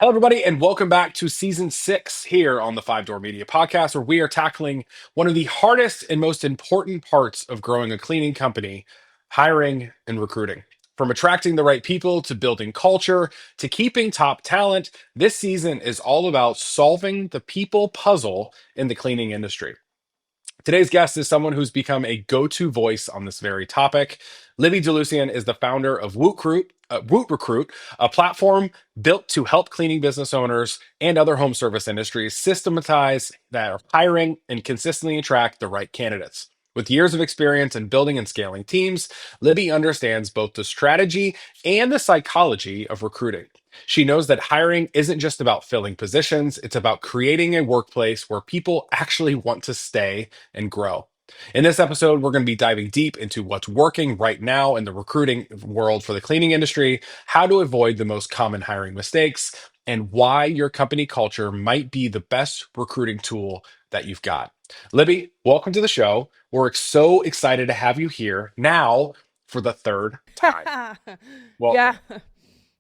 Hello, everybody, and welcome back to season 6 here on the Five Door Media Podcast, where we are tackling one of the hardest and most important parts of growing a cleaning company: hiring and recruiting. From attracting the right people to building culture to keeping top talent, this season is all about solving the people puzzle in the cleaning industry. Today's guest is someone who's become a go-to voice on this very topic. Libby Delucien is the founder of Woot Recruit, a platform built to help cleaning business owners and other home service industries systematize their hiring and consistently attract the right candidates. With years of experience in building and scaling teams, Libby understands both the strategy and the psychology of recruiting. She knows that hiring isn't just about filling positions, it's about creating a workplace where people actually want to stay and grow. In this episode, we're going to be diving deep into what's working right now in the recruiting world for the cleaning industry, how to avoid the most common hiring mistakes, and why your company culture might be the best recruiting tool that you've got. Libby, welcome to the show. We're so excited to have you here now for the third time. Yeah. Welcome.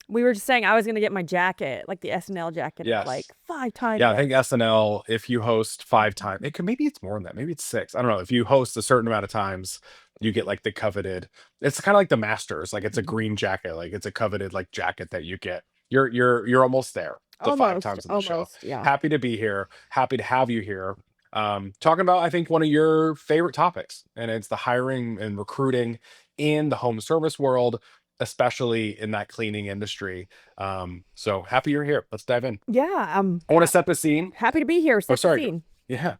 We were just saying I was going to get my jacket, like the SNL jacket, like Yes. 5 times Yeah, I think yes. SNL, if you host 5 times, it could maybe it's more than that. Maybe it's six. I don't know. If you host a certain amount of times, you get like the coveted. It's kind of like the Masters. Like it's a Mhm. green jacket. Like it's a coveted like jacket that you get. You're almost there. The five Almost, times in the show. almost. Yeah. Happy to be here. Happy to have you here. Talking about I think one of your favorite topics, and it's the hiring and recruiting in the home service world, especially in that cleaning industry. So happy you're here. Let's dive in. Yeah. I want to set the scene. Happy to be here. Oh, Set the sorry. scene. Yeah.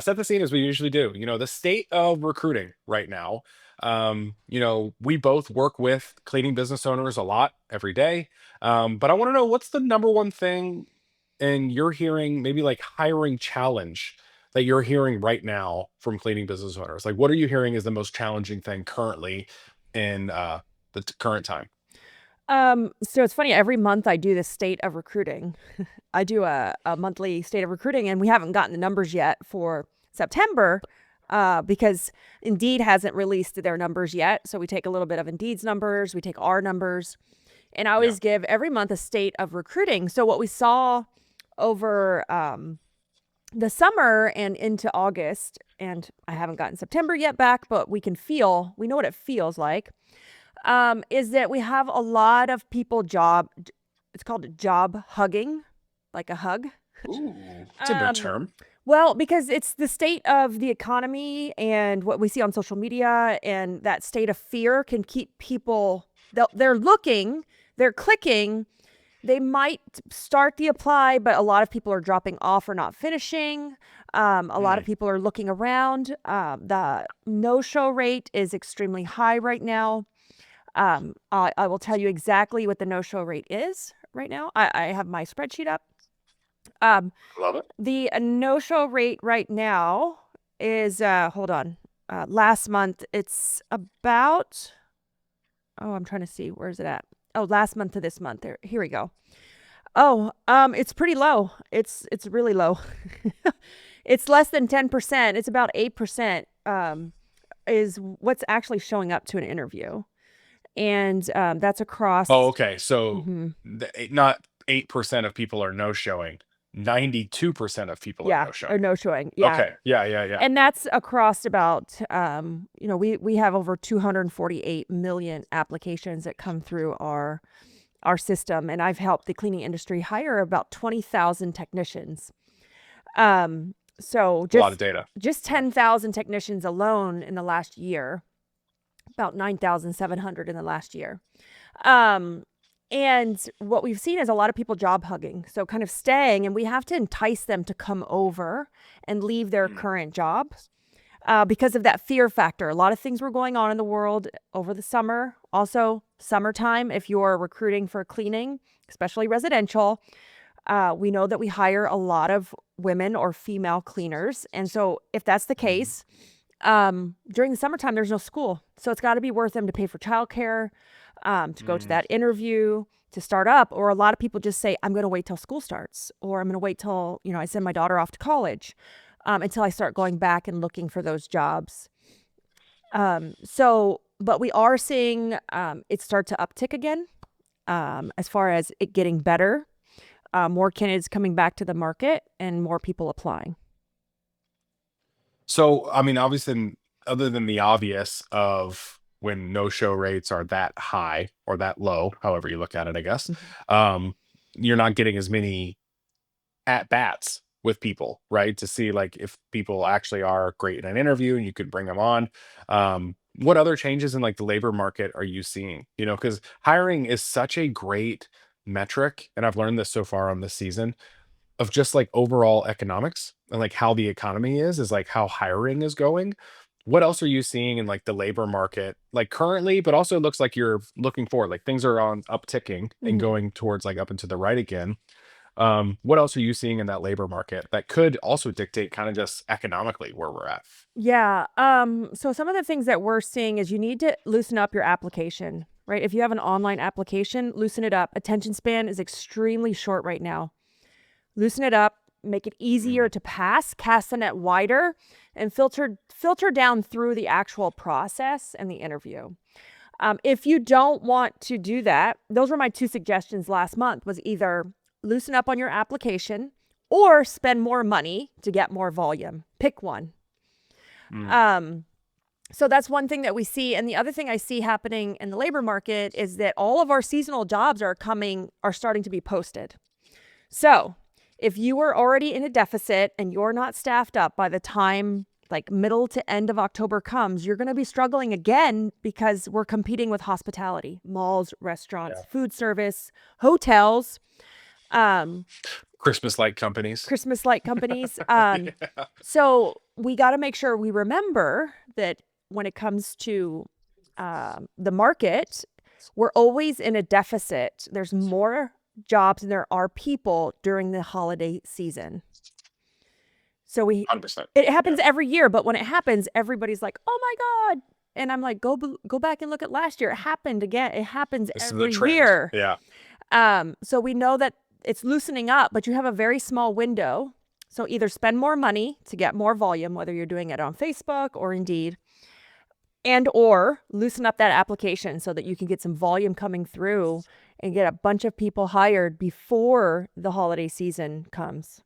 Set the scene as we usually do. The state of recruiting right now. We both work with cleaning business owners a lot every day. But I want to know what's the number one thing and you're hearing maybe like hiring challenge that you're hearing right now from cleaning business owners. Like, what are you hearing is the most challenging thing currently in the current time? So it's funny, every month I do the state of recruiting. I do a monthly state of recruiting, and we haven't gotten the numbers yet for September because Indeed hasn't released their numbers yet. So we take a little bit of Indeed's numbers, we take our numbers, and I Yeah. always give every month a state of recruiting. So what we saw over the summer and into August, and I haven't gotten September yet back, but we know what it feels like, is that we have a lot of people it's called job hugging, like a hug. Ooh, it's a new Um, term. well, because it's the state of the economy and what we see on social media, and that state of fear can keep people, they're looking, they're clicking, they might start the apply, but a lot of people are dropping off or not finishing. A lot of Mm, people are looking around. The no-show rate is extremely high right now. I will tell you exactly what the no-show rate is right now. I have my spreadsheet up. Um, love it. the no-show rate right now is, hold on. Last month, it's about, oh, I'm trying to see. Where's it at? Oh, last month to this month. Here we go. Oh, it's pretty low. It's really low. It's less than 10%. It's about 8%, is what's actually showing up to an interview. And that's Oh, across. okay. So Mhm. not 8% of people are no showing. 92% of people are Yeah, no or showing. no showing. Yeah. Okay. Yeah, yeah, yeah. And that's across about, we have over 248 million applications that come through our system, and I've helped the cleaning industry hire about 20,000 technicians. So A lot of data. just Yeah. 10,000 technicians alone in the last year, about 9,700 in the last year. Um, and what we've seen is a lot of people job hugging, so kind of staying, and we have to entice them to come over and leave their Mm, current jobs because of that fear factor. A lot of things were going on in the world over the summer. Also, summertime, if you're recruiting for cleaning, especially residential, we know that we hire a lot of women or female cleaners. And so, if that's the mhm, case, during the summertime, there's no school. So, it's got to be worth them to pay for childcare, to go to mm, that interview, to start up. Or a lot of people just say, I'm going to wait till school starts, or I'm going to wait till, I send my daughter off to college, until I start going back and looking for those jobs. But we are seeing it start to uptick again, as far as it getting better. more candidates coming back to the market and more people applying. So, I mean, obviously, other than the obvious of when no-show rates are that high or that low, however you look at it, I guess, Mhm. um, you're not getting as many at bats with people, right? To see like if people actually are great in an interview and you could bring them on. What other changes in like the labor market are you seeing? You know, because hiring is such a great metric, and I've learned this so far on this season of just like overall economics and like how the economy is like how hiring is going. What else are you seeing in like the labor market, like currently, but also it looks like you're looking forward, like things are on upticking and Mhm. going towards like up and to the right again. What else are you seeing in that labor market that could also dictate kind of just economically where we're at? Yeah. So some of the things that we're seeing is you need to loosen up your application, right? If you have an online application, loosen it up. Attention span is extremely short right now. Loosen it up, make it easier Mm, to pass, cast the net wider, and filter down through the actual process and the interview. If you don't want to do that, those were my two suggestions last month was either loosen up on your application or spend more money to get more volume. Pick one. mm, Um, so that's one thing that we see. And the other thing I see happening in the labor market is that all of our seasonal jobs are starting to be posted. So if you were already in a deficit and you're not staffed up by the time like middle to end of October comes, you're going to be struggling again because we're competing with hospitality, malls, restaurants, yeah. food service, hotels, um, Christmas light companies. Christmas light companies. Yeah. So we got to make sure we remember that when it comes to the market, we're always in a deficit. There's more jobs than there are people during the holiday season. So 100%. it Yeah. happens every year, but when it happens, everybody's like, "Oh my God." And I'm like, go back and look at last year. It happened again. It happens This is the every trend. year. Yeah. So we know that it's loosening up, but you have a very small window. So either spend more money to get more volume, whether you're doing it on Facebook or Indeed, and or loosen up that application so that you can get some volume coming through and get a bunch of people hired before the holiday season comes.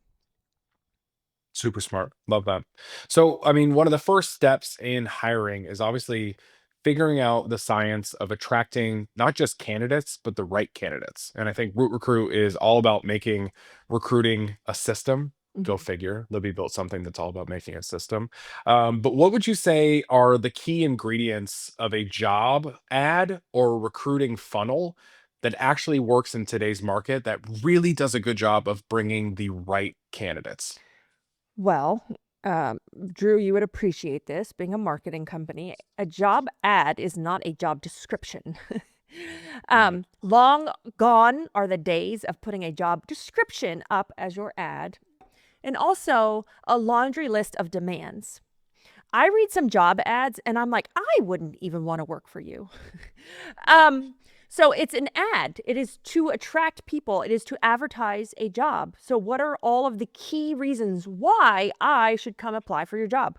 Super smart. Love that. So, I mean, one of the first steps in hiring is obviously figuring out the science of attracting not just candidates, but the right candidates. And I think Root Recruit is all about making recruiting a system. Go Mhm. figure. Libby built something that's all about making a system. But what would you say are the key ingredients of a job ad or recruiting funnel that actually works in today's market that really does a good job of bringing the right candidates? Well, Drew, you would appreciate this being a marketing company. A job ad is not a job description. Mm, Long gone are the days of putting a job description up as your ad and also a laundry list of demands. I read some job ads and I'm like, I wouldn't even want to work for you. um, so it's an ad. It is to attract people. It is to advertise a job. So what are all of the key reasons why I should come apply for your job?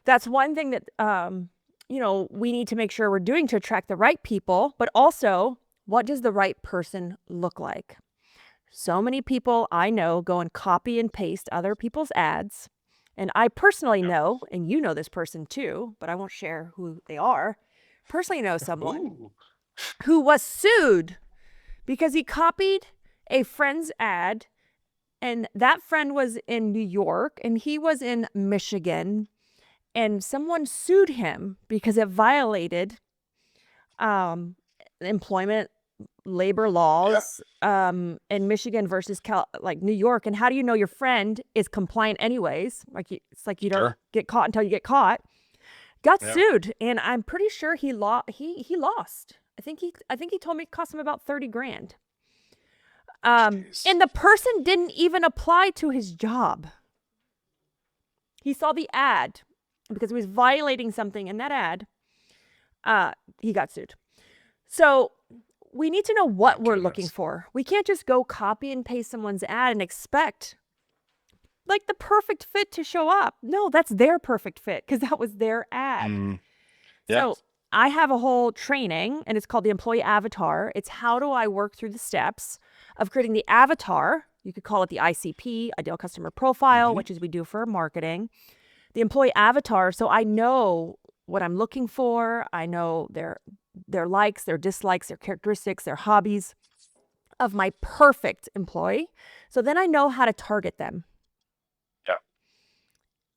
That's one thing that we need to make sure we're doing to attract the right people, but also what does the right person look like? So many people I know go and copy and paste other people's ads. And I personally yeah. know, and you know this person too, but I won't share who they are. Personally know someone Ooh. who was sued because he copied a friend's ad, and that friend was in New York and he was in Michigan, and someone sued him because it violated um, employment labor Yeah. laws in Michigan versus like New York. And how do you know your friend is compliant anyways? Like it's like you don't Sure. get caught until you get caught. Got Yeah. sued, and I'm pretty sure he lost. I think he told me it cost him about 30 grand. Jeez. And the person didn't even apply to his job. He saw the ad because he was violating something in that ad. He got sued. So we need to know My what we're looking goodness. for. We can't just go copy and paste someone's ad and expect like the perfect fit to show up. No, that's their perfect fit because that was their ad. Mm, yeah. So I have a whole training, and it's called the Employee Avatar. It's how do I work through the steps of creating the avatar. You could call it the ICP, Ideal Customer Profile, Hmm. which is we do for marketing. The employee avatar, so I know what I'm looking for. I know their likes, their dislikes, their characteristics, their hobbies of my perfect employee. So then I know how to target them.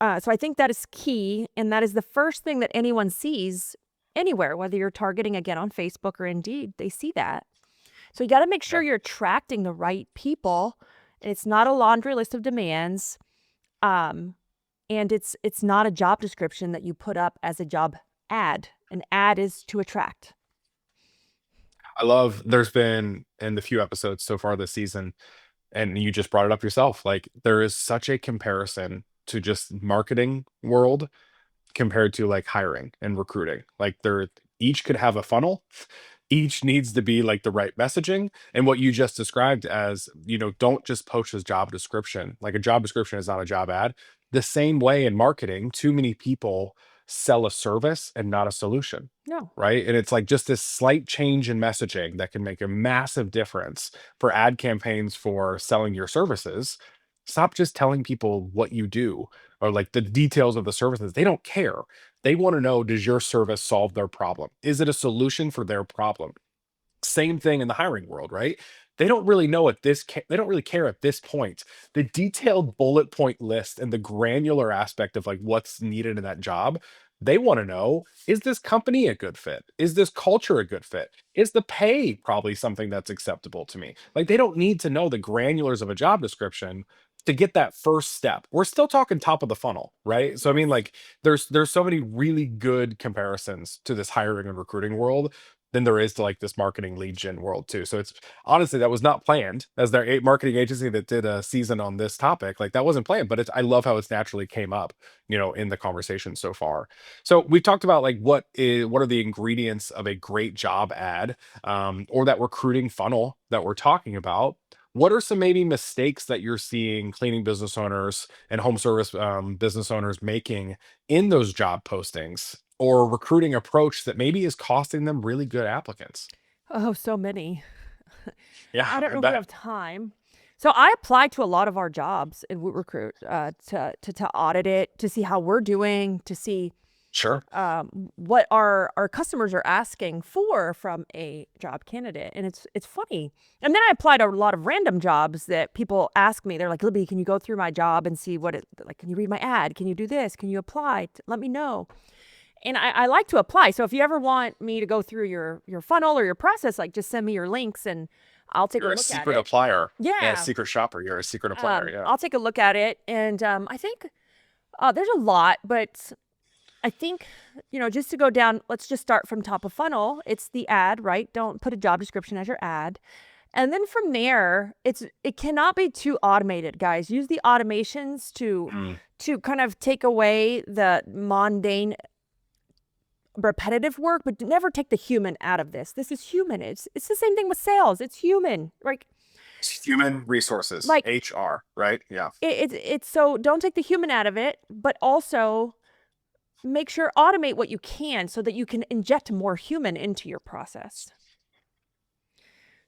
Yeah, So I think that is key, and that is the first thing that anyone sees anywhere, whether you're targeting again on Facebook or Indeed, they see that. So you got to make yeah. sure you're attracting the right people, and it's not a laundry list of demands, and it's not a job description that you put up as a job ad. An ad is to attract. I love there's been in the few episodes so far this season, and you just brought it up yourself. Like there is such a comparison to just marketing world compared to like hiring and recruiting. Like they're each could have a funnel, each needs to be like the right messaging. And what you just described as, don't just post a job description. Like a job description is not a job ad. The same way in marketing, too many people sell a service and not a solution. No. Right. And it's like just this slight change in messaging that can make a massive difference for ad campaigns for selling your services. Stop just telling people what you do or like the details of the services. They don't care. They want to know, does your service solve their problem? Is it a solution for their problem? Same thing in the hiring world, right? They don't really know at this they don't really care at this point. The detailed bullet point list and the granular aspect of like what's needed in that job, they want to know, is this company a good fit? Is this culture a good fit? Is the pay probably something that's acceptable to me? Like they don't need to know the granulars of a job description to get that first step. We're still talking top of the funnel, right? So I mean Yes. like there's so many really good comparisons to this hiring and recruiting world than there is to like this marketing lead gen world too. So it's honestly that was not planned as their marketing agency that did a season on this topic. Like that wasn't planned, but it's I love how it's naturally came up, in the conversation so far. So we've talked about like what are the ingredients of a great job ad, or that recruiting funnel that we're talking about. What are some maybe mistakes that you're seeing cleaning business owners and home service business owners making in those job postings or recruiting approach that maybe is costing them really good applicants? Oh, so many. Yeah, I don't I know if we bet. have time. So I apply to a lot of our jobs in Woot Recruit to audit it, to see how we're doing, to see Sure. what our customers are asking for from a job candidate, and it's funny. And then I applied to a lot of random jobs that people ask me. They're like, Libby, can you go through my job and see what it like? Can you read my ad? Can you do this? Can you apply? Let me know. And I like to apply. So if you ever want me to go through your funnel or your process, like just send me your links and I'll take a You're a look at secret it. applier. Yeah, Yeah. secret shopper. You're a secret applier. Yeah. I'll take a look at it, and I think there's a lot, but I think, just to go down, let's just start from top of funnel. It's the ad, right? Don't put a job description as your ad. And then from there, it cannot be too automated, guys. Use the automations Mm. to kind of take away the mundane repetitive work, but never take the human out of this. This is human. It's the same thing with sales. It's human. It's human resources, Like HR, right? Yeah. it's so don't take the human out of it, but also make sure automate what you can so that you can inject more human into your process.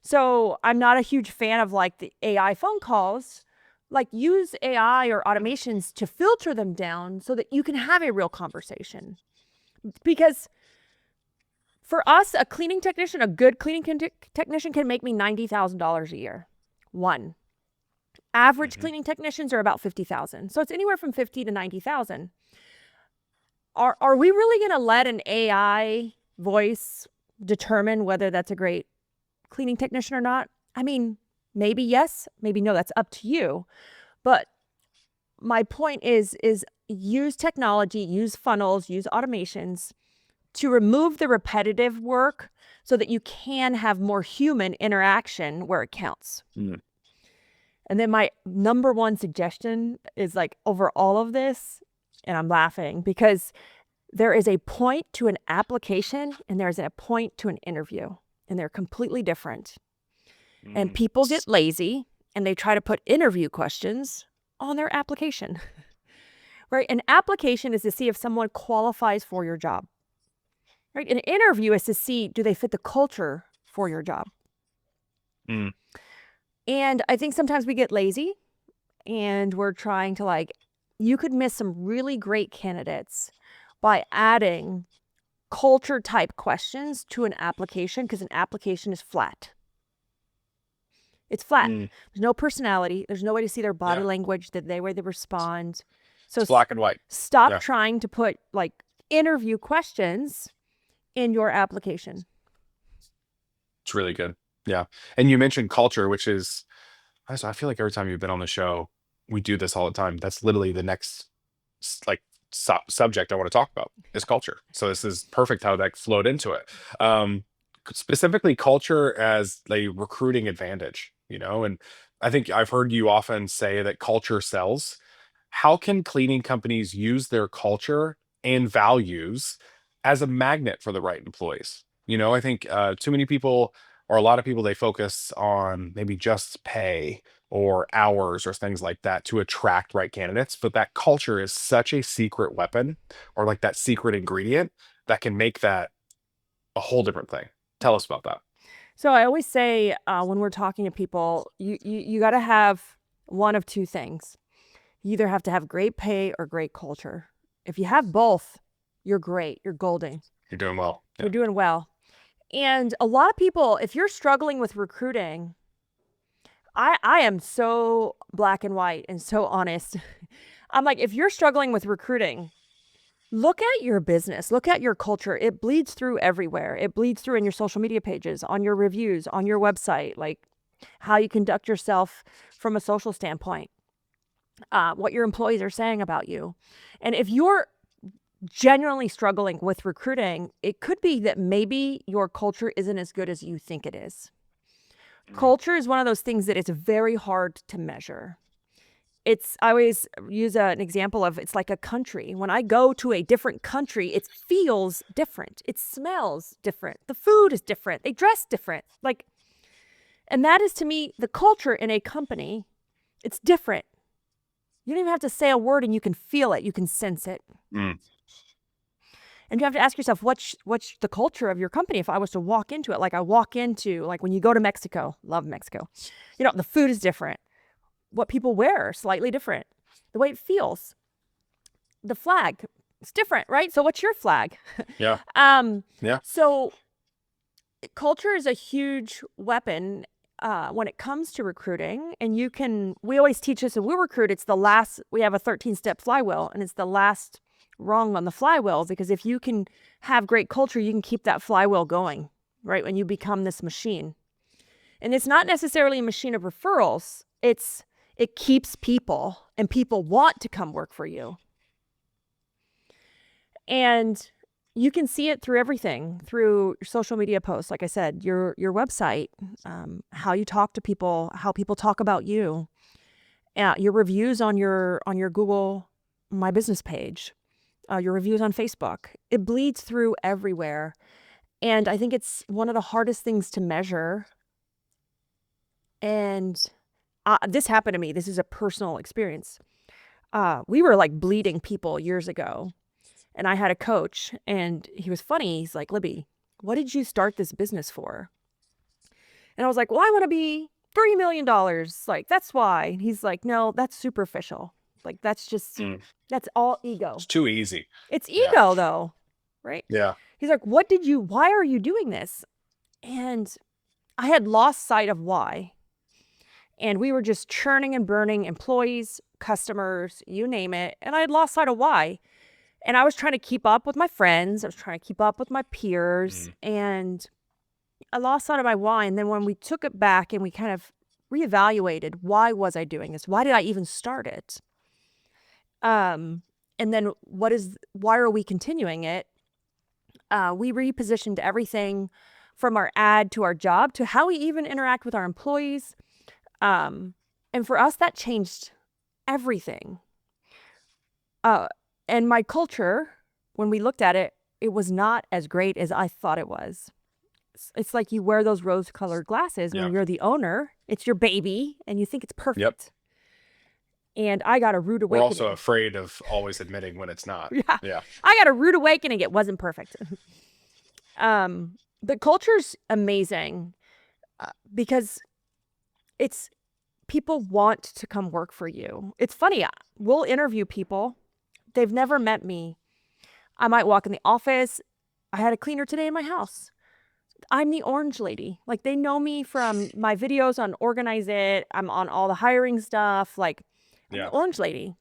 So I'm not a huge fan of like the AI phone calls. Like use AI or automations to filter them down so that you can have a real conversation. Because for us, a cleaning technician, a good cleaning technician can make me $90,000 a year. One. Average Hmm. cleaning technicians are about 50,000. So it's anywhere from 50 to 90,000. Are we really going to let an AI voice determine whether that's a great cleaning technician or not? I mean, maybe yes, maybe no, that's up to you. But my point is use technology, use funnels, use automations to remove the repetitive work so that you can have more human interaction where it counts. Mm. And then my number one suggestion is like over all of this, and I'm laughing because there is a point to an application and there's a point to an interview, and they're completely different. And Mm. people get lazy and they try to put interview questions on their application, right? An application is to see if someone qualifies for your job. right? An interview is to see, do they fit the culture for your job? Mm. And I think sometimes we get lazy and we're trying to like, you could miss some really great candidates by adding culture type questions to an application, because an application is flat. It's flat. Mm. There's no personality. There's no way to see their body Yeah. language, the way they respond. So It's black and white. stop Yeah. trying to put like interview questions in your application. It's really good. Yeah. And you mentioned culture, which is, I feel like every time you've been on the show, we do this all the time. That's literally the next like subject I want to talk about is culture. So this is perfect how that flowed into it. Specifically culture as a recruiting advantage, and I think I've heard you often say that culture sells. How can cleaning companies use their culture and values as a magnet for the right employees? I think too many people, or a lot of people, they focus on maybe just pay or hours or things like that to attract right candidates. But that culture is such a secret weapon, or like that secret ingredient that can make that a whole different thing. Tell us about that. So I always say when we're talking to people, you got to have one of two things. You either have to have great pay or great culture. If you have both, you're great. You're golden. You're doing well. You're doing well. And a lot of people, if you're struggling with recruiting, I am so black and white and so honest. I'm like, if you're struggling with recruiting, look at your business, look at your culture. It bleeds through everywhere. It bleeds through in your social media pages, on your reviews, on your website, like how you conduct yourself from a social standpoint, what your employees are saying about you. And if you're genuinely struggling with recruiting, it could be that maybe your culture isn't as good as you think it is. Culture is one of those things that it's very hard to measure. I always use an example of, it's like a country. When I go to a different country, it feels different. It smells different. The food is different. They dress different. And that is, to me, the culture in a company. It's different. You don't even have to say a word and you can feel it. You can sense it. Mm. And you have to ask yourself, what's the culture of your company? If I was to walk into it, like I walk into, like when you go to Mexico, love Mexico, the food is different. What people wear is slightly different. The way it feels. The flag, it's different, right? So what's your flag? Yeah. Yeah. So culture is a huge weapon when it comes to recruiting. And we always teach this in Woot Recruit, we have a 13-step flywheel, and it's the last rung on the flywheel, because if you can have great culture, you can keep that flywheel going, right? When you become this machine. And it's not necessarily a machine of referrals. It keeps people, and people want to come work for you. And you can see it through everything, through social media posts, like I said, your website, how you talk to people, how people talk about you, your reviews on your Google My Business page, your reviews on Facebook. It bleeds through everywhere. And I think it's one of the hardest things to measure. And this happened to me. This is a personal experience. We were like bleeding people years ago. And I had a coach, and he was funny. He's like, Libby, what did you start this business for? And I was like, well, I want to be $3 million. Like, that's why. And he's like, no, that's superficial. Like, that's that's all ego. It's too easy. It's ego, though, right? Yeah. He's like, why are you doing this? And I had lost sight of why. And we were just churning and burning employees, customers, you name it. And I had lost sight of why. And I was trying to keep up with my friends. I was trying to keep up with my peers. And I lost sight of my why. And then when we took it back and we kind of reevaluated, why was I doing this? Why did I even start it? And then why are we continuing it? We repositioned everything from our ad to our job to how we even interact with our employees. And for us, that changed everything. And my culture, when we looked at it, it was not as great as I thought it was. It's like you wear those rose-colored glasses when you're the owner. It's your baby, and you think it's perfect. Yep. And I got a rude awakening. We're also afraid of always admitting when it's not. Yeah. I got a rude awakening. It wasn't perfect. The culture's amazing because it's people want to come work for you. It's funny. We'll interview people. They've never met me. I might walk in the office. I had a cleaner today in my house. I'm the orange lady. Like, they know me from my videos on Organize It. I'm on all the hiring stuff. Like, I'm the Yeah. orange lady.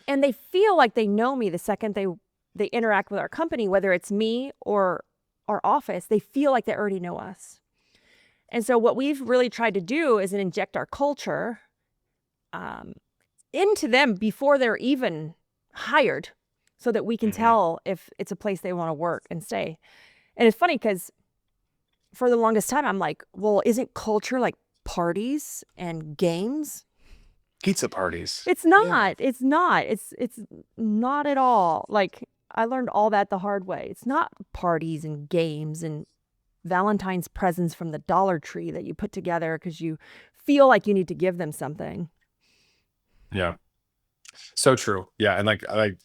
And they feel like they know me the second they interact with our company, whether it's me or our office. They feel like they already know us. And so what we've really tried to do is inject our culture into them before they're even hired, so that we can Hmm. tell if it's a place they want to work and stay. And it's funny because for the longest time, I'm like, well, isn't culture like parties and games? Pizza parties. It's Yeah. not. It's not. It's not at all. Like, I learned all that the hard way. It's not parties and games and Valentine's presents from the Dollar Tree that you put together because you feel like you need to give them something. Yeah. So true. Yeah, and like I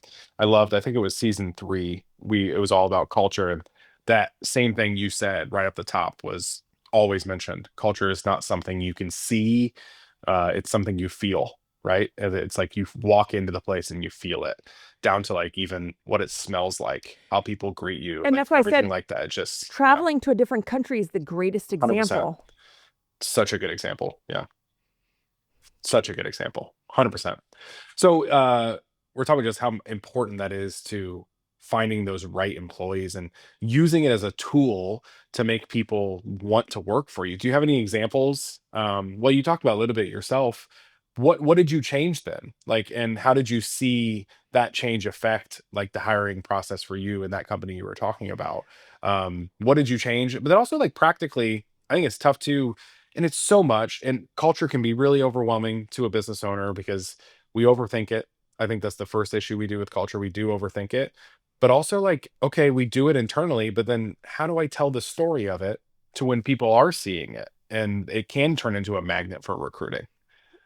loved, I think it was season 3. It was all about culture, and that same thing you said right up the top was always mentioned. Culture is not something you can see, it's something you feel, right? And it's like you walk into the place and you feel it, down to like even what it smells like, how people greet you, And like that's why I everything said like that. It just yeah, traveling to a different country is the greatest 100%. example. Such a good example. Yeah. Such a good example. 100%. So, we're talking just how important that is to finding those right employees and using it as a tool to make people want to work for you. Do you have any examples? Well, you talked about a little bit yourself. What did you change then? Like, and how did you see that change affect like the hiring process for you and that company you were talking about? What did you change? But then also like practically, I think it's tough too, and it's so much, and culture can be really overwhelming to a business owner because we overthink it. I think that's the first issue we do with culture. We do overthink it. But also like, okay, we do it internally, but then how do I tell the story of it to when people are seeing it? And it can turn into a magnet for recruiting.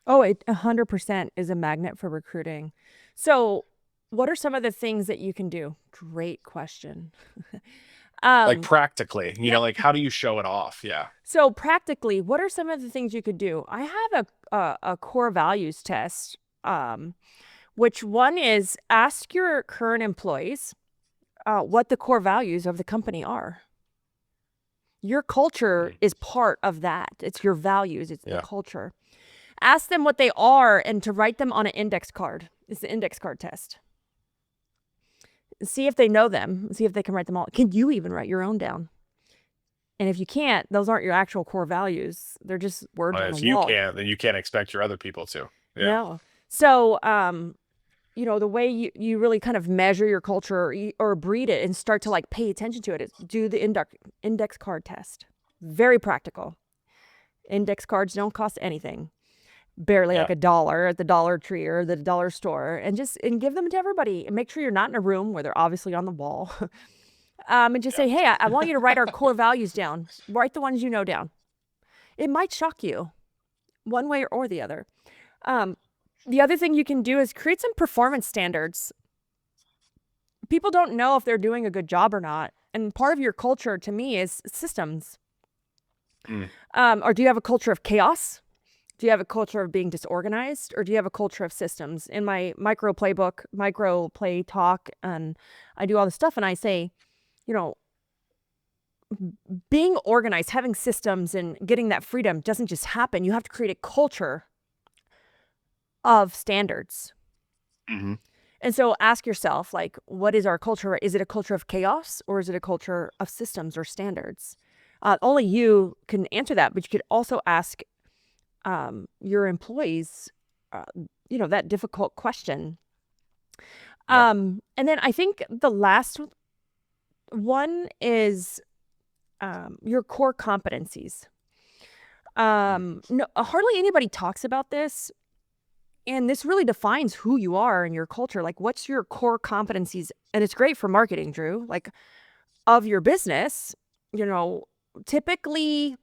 Oh, it 100% is a magnet for recruiting. So, what are some of the things that you can do? Great question. Like um, practically, yeah. like how do you show it off? Yeah. So practically, what are some of the things you could do? I have a core values test, which one is ask your current employees what the core values of the company are. Your culture Mm. is part of that. It's your values. It's the Yeah. culture. Ask them what they are and to write them on an index card. It's the index card test. See if they know them. See if they can write them all. Can you even write your own down? And if you can't, those aren't your actual core values. They're just words on a If you wall. can't, then you can't expect your other people to. Yeah. No. So, the way you really kind of measure your culture or breed it and start to like pay attention to it is do the index card test. Very practical. Index cards don't cost anything. Barely like Yeah. $1 at the Dollar Tree or the dollar store, and give them to everybody and make sure you're not in a room where they're obviously on the wall. And just Yeah. say, hey, I want you to write our core values down. Write the ones you know down. It might shock you one way or the other. Um, the other thing you can do is create some performance standards. People don't know if they're doing a good job or not. And part of your culture to me is systems. Mm. Or do you have a culture of chaos? Do you have a culture of being disorganized, or do you have a culture of systems? In my micro playbook, micro play talk, and I do all this stuff, and I say, you know, being organized, having systems, and getting that freedom doesn't just happen. You have to create a culture of standards. Hmm. And so ask yourself, like, what is our culture? Is it a culture of chaos, or is it a culture of systems or standards? Only you can answer that, but you could also ask your employees, uh, that difficult question. Yeah. And then I think the last one is your core competencies. Mm. No, hardly anybody talks about this. And this really defines who you are and your culture. Like, what's your core competencies? And it's great for marketing, Drew, like of your business, you know, typically.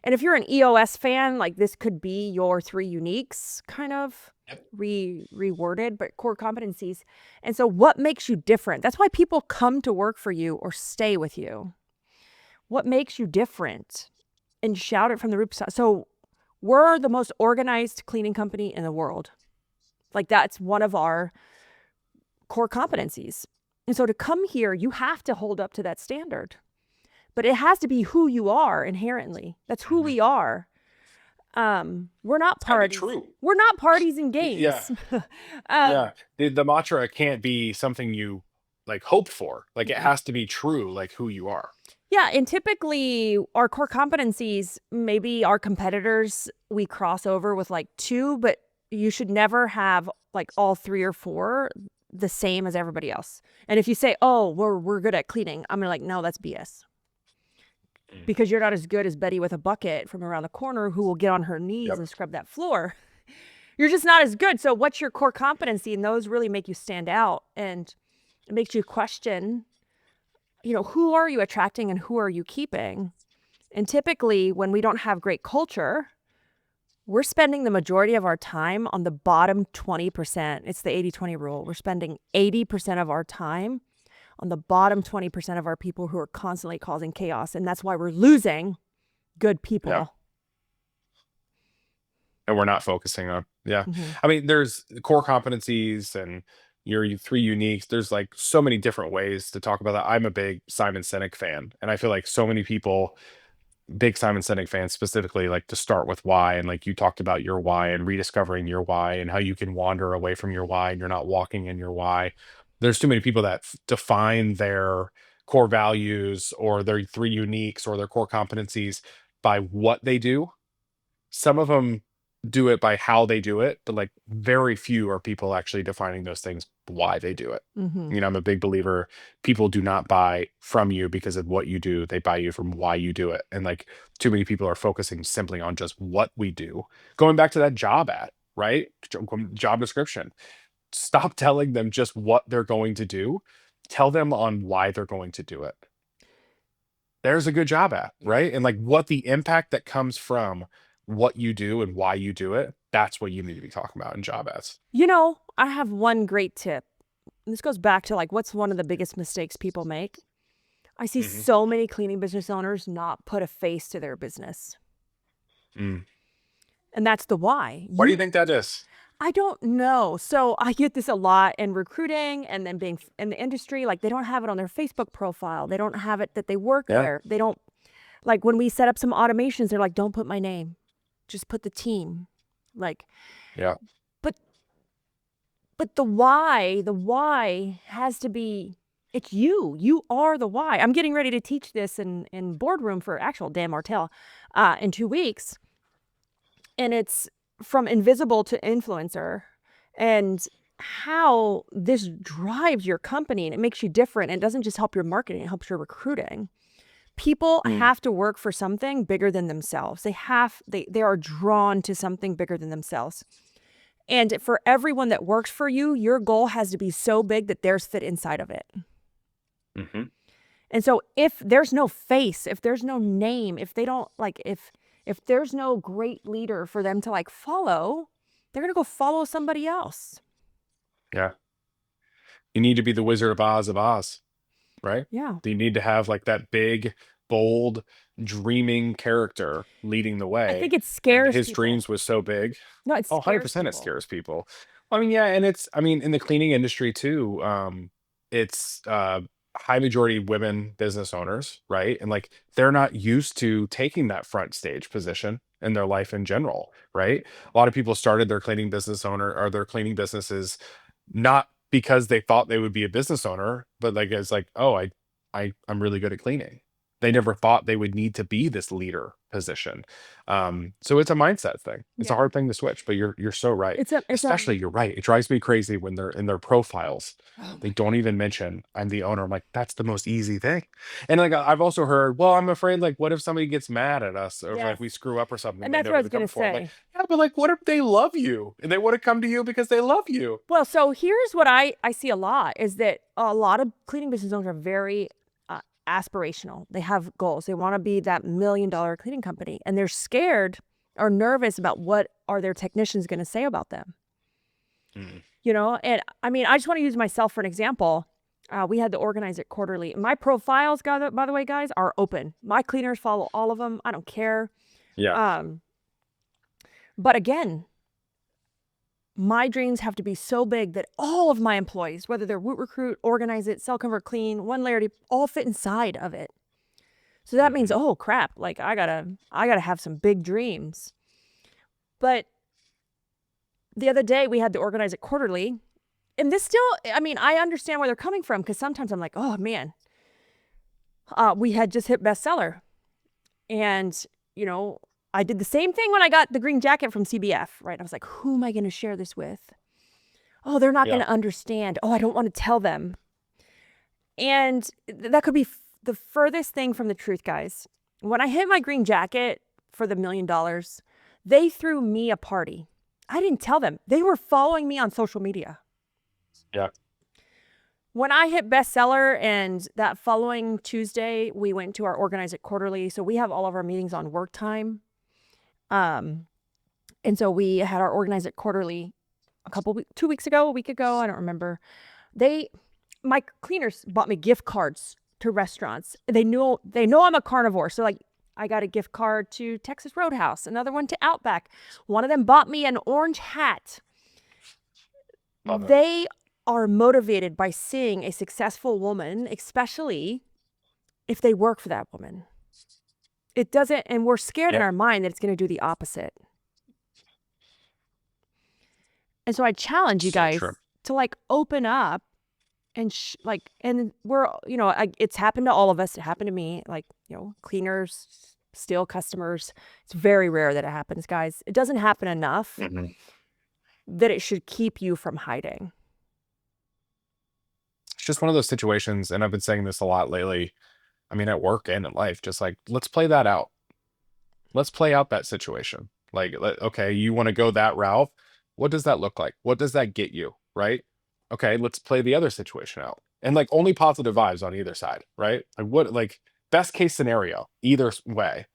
And if you're an EOS fan, like this could be your 3 uniques kind of Yep. reworded, but core competencies. And so what makes you different? That's why people come to work for you or stay with you. what makes you different, and shout it from the rooftops. So we're the most organized cleaning company in the world. Like, that's one of our core competencies. And so to come here, you have to hold up to that standard. But it has to be who you are inherently. That's who we are. We're not It's gotta be parties. true. We're not parties and Yeah. games. Yeah. The mantra can't be something you like hoped for. Like it has to be true, like who you are. Yeah, and typically our core competencies, maybe our competitors, we cross over with like 2, but you should never have like all 3 or 4 the same as everybody else. And if you say, "Oh, we're good at cleaning," I'm like, "No, that's BS." Because you're not as good as Betty with a bucket from around the corner who will get on her knees Yep. and scrub that floor. You're just not as good. So what's your core competency? And those really make you stand out, and it makes you question, who are you attracting and who are you keeping? And typically when we don't have great culture, we're spending the majority of our time on the bottom 20%. It's the 80-20 rule. We're spending 80% of our time on the bottom 20% of our people who are constantly causing chaos. And that's why we're losing good people. Yeah. And we're not focusing on. Yeah. Mhm. I mean, there's core competencies and your 3 uniques. There's like so many different ways to talk about that. I'm a big Simon Sinek fan, and I feel like so many people, big Simon Sinek fans specifically, like to start with why. And like you talked about your why and rediscovering your why and how you can wander away from your why and you're not walking in your why. There's too many people that define their core values or their 3 uniques or their core competencies by what they do. Some of them do it by how they do it, but like very few are people actually defining those things why they do it. Mhm. I'm a big believer people do not buy from you because of what you do. They buy you from why you do it. And like too many people are focusing simply on just what we do. Going back to that job ad, right? Job description. Stop telling them just what they're going to do. Tell them on why they're going to do it. There's a good job at, right? And like what the impact that comes from what you do and why you do it, that's what you need to be talking about in job ads. I have one great tip. And this goes back to like, what's one of the biggest mistakes people make? I see Mhm. so many cleaning business owners not put a face to their business. Mm. And that's the why. Why do you think that is? I don't know. So I get this a lot in recruiting and then being in the industry. Like, they don't have it on their Facebook profile. They don't have it that they work Yeah. there. They don't, like, when we set up some automations, they're like, "Don't put my name. Just put the team." Like, Yeah. but the why has to be, it's you. You are the why. I'm getting ready to teach this in boardroom for actual Dan Martell in 2 weeks. And it's from invisible to influencer, and how this drives your company, and it makes you different. It doesn't just help your marketing, it helps your recruiting. People Mm. have to work for something bigger than themselves. They are drawn to something bigger than themselves. And for everyone that works for you, your goal has to be so big that theirs fit inside of it. Hmm. And so if there's no face, if there's no name, if they don't like, if there's no great leader for them to like follow, they're going to go follow somebody else. Yeah. You need to be the Wizard of Oz, right? Yeah. You need to have like that big, bold, dreaming character leading the I way. think it And scares his people. dreams was so big. No, it Oh, scares 100% it people. scares people. I mean, yeah, and it's, I mean, in the cleaning industry too, it's high majority women business owners, right? And like they're not used to taking that front stage position in their life in general, right? A lot of people started their cleaning business owner or their cleaning businesses not because they thought they would be a business owner, but like it's like, oh, I'm really good at cleaning. They never thought they would need to be this leader position. So it's a mindset thing. It's a Yeah. hard thing to switch, but you're so right. It's a Especially you're right. It drives me crazy when they're in their profiles. oh They my don't even mention I'm the owner. I'm like, that's the most easy thing. And like I've also heard, well, I'm afraid like what if somebody gets mad at us or if like yes. we screw up or something, And they that's what I never was come going to before. I'm like, say. yeah, but like what if they love you and they want to come to you because they love you? Well, so here's what I see a lot is that a lot of cleaning business owners are very aspirational. They have goals. They want to be that $1 million cleaning company, and they're scared or nervous about what are their technicians going to say about them. Mm. And I mean, I just want to use myself for an example. We had to organize it quarterly. My profiles, by the way, guys, are open. My cleaners follow all of them. I don't care. Yeah. But again, my dreams have to be so big that all of my employees, whether they're Woot Recruit, Organize It, Sell, Convert, Clean, One Layer, all fit inside of it. So that means, oh crap, like I gotta have some big dreams. But the other day we had to organize it quarterly. And this still, I mean, I understand where they're coming from, because sometimes I'm like, oh man, we had just hit bestseller. And, you know, I did the same thing when I got the green jacket from CBF, right? I was like, who am I going to share this with? Oh, they're not going to understand. Oh, I don't want to tell them. And that could be the furthest thing from the truth, guys. When I hit my green jacket for the $1 million, they threw me a party. I didn't tell them. They were following me on social media. Yeah. When I hit bestseller, and that following Tuesday, we went to our Organize It quarterly. So we have all of our meetings on work time. And so we had our Organize It quarterly 2 weeks ago, a week ago. I don't remember. My cleaners bought me gift cards to restaurants. They know I'm a carnivore. So like, I got a gift card to Texas Roadhouse, another one to Outback. One of them bought me an orange hat. They are motivated by seeing a successful woman, especially if they work for that woman. It doesn't, and we're scared in our mind that it's going to do the opposite. And so I challenge you guys to like open up and and we're, you know, it's happened to all of us. It happened to me, like, you know, cleaners steal customers. It's very rare that it happens, guys. It doesn't happen enough that it should keep you from hiding. It's just one of those situations, and I've been saying this a lot lately. I mean, at work and in life, just like, let's play that out. Let's play out that situation. Like, okay, you want to go that route. What does that look like? What does that get you? Right? Okay, let's play the other situation out. And like, only positive vibes on either side, right? Like best case scenario, either way,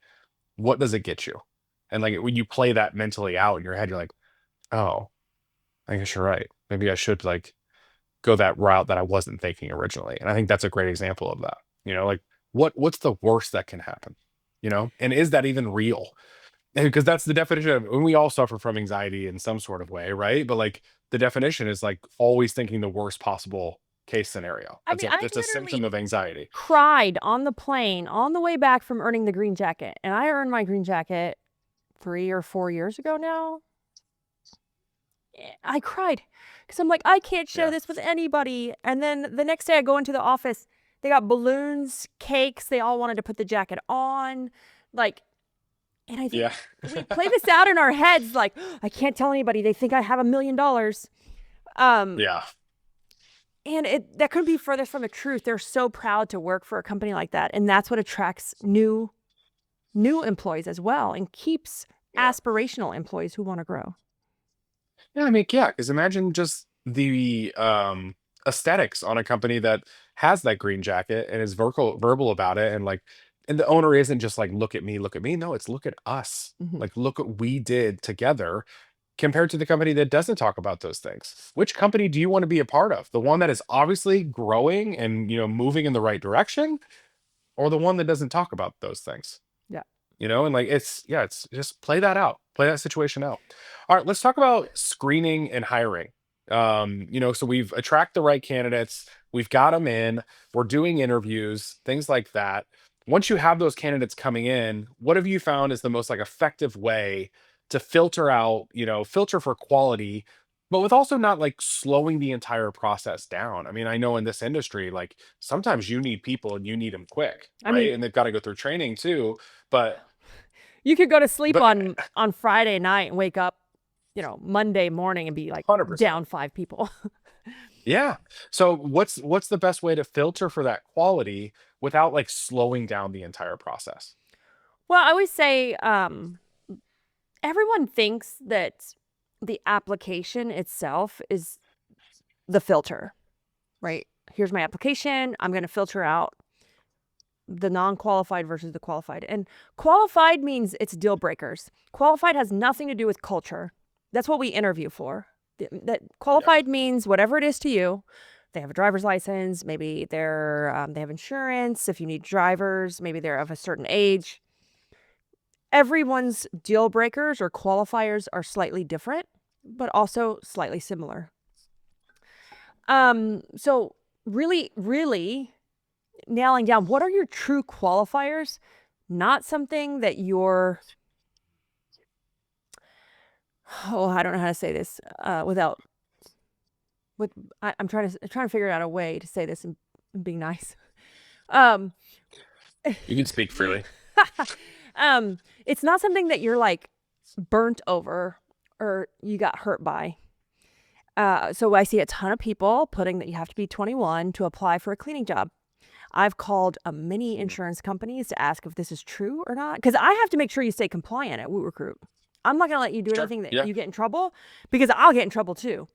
what does it get you? And like, when you play that mentally out in your head, you're like, oh, I guess you're right. Maybe I should like go that route that I wasn't thinking originally. And I think that's a great example of that. You know, like, what's the worst that can happen? You know, and is that even real? Because that's the definition of, when we all suffer from anxiety in some sort of way, right? But like, the definition is like always thinking the worst possible case scenario. I mean, That's a symptom of anxiety. Cried on the plane on the way back from earning the green jacket. And I earned my green jacket 3 or 4 years ago now. I cried because I'm like, I can't share this with anybody. And then the next day I go into the office, they got balloons, cakes. They all wanted to put the jacket on. Like, and I think we play this out in our heads. Like, I can't tell anybody. They think I have $1 million. And that couldn't be further from the truth. They're so proud to work for a company like that. And that's what attracts new employees as well, and keeps aspirational employees who want to grow. Yeah, I mean, yeah, because imagine just the aesthetics on a company that has that green jacket and is verbal about it, and like, and the owner isn't just like, look at me, look at me. No, it's look at us. Like, look what we did together, compared to the company that doesn't talk about those things. Which company do you want to be a part of? The one that is obviously growing and, you know, moving in the right direction, or the one that doesn't talk about those things? Yeah. You know, and like, it's just play that out, play that situation out. All right, let's talk about screening and hiring. You know, so we've attracted the right candidates, we've got them in, we're doing interviews, things like that. Once you have those candidates coming in, what have you found is the most like effective way to filter out, you know, filter for quality, but with also not like slowing the entire process down? I mean, I know in this industry, like, sometimes you need people and you need them quick, right? I mean, and they've got to go through training too. But you could go to sleep on Friday night and wake up, you know, Monday morning and be like 100%. Down 5 people. Yeah. So what's the best way to filter for that quality without like slowing down the entire process? Well, I always say, everyone thinks that the application itself is the filter, right? Here's my application. I'm going to filter out the non-qualified versus the qualified. And qualified means it's deal breakers. Qualified has nothing to do with culture. That's what we interview for. That qualified means whatever it is to you. they have a driver's license, maybe they have insurance. If you need drivers, maybe they're of a certain age. Everyone's deal breakers or qualifiers are slightly different, but also slightly similar. So really, really nailing down what are your true qualifiers, not something that you're, I don't know how to say this I'm trying to figure out a way to say this and being nice. Um, You can speak freely. it's not something that you're like burnt over or you got hurt by. So I see a ton of people putting that you have to be 21 to apply for a cleaning job. I've called many insurance companies to ask if this is true or not, because I have to make sure you stay compliant at Woot Recruit. I'm not going to let you do Sure. anything that Yeah. you get in trouble, because I'll get in trouble too.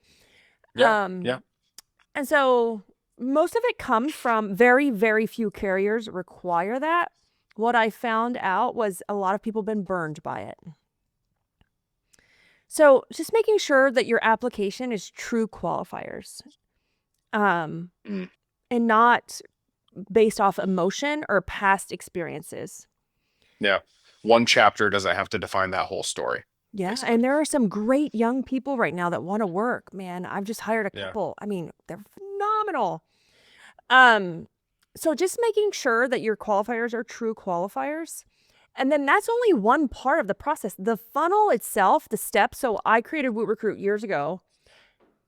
Yeah. Yeah. And so most of it comes from very, very few carriers require that. What I found out was a lot of people have been burned by it. So just making sure that your application is true qualifiers, and not based off emotion or past experiences. Yeah. One chapter doesn't have to define that whole story. Yeah. Basically. And there are some great young people right now that want to work, man. I've just hired a Yeah. couple. I mean, they're phenomenal. So just making sure that your qualifiers are true qualifiers. And then that's only one part of the process. The funnel itself, the steps. So I created Woot Recruit years ago.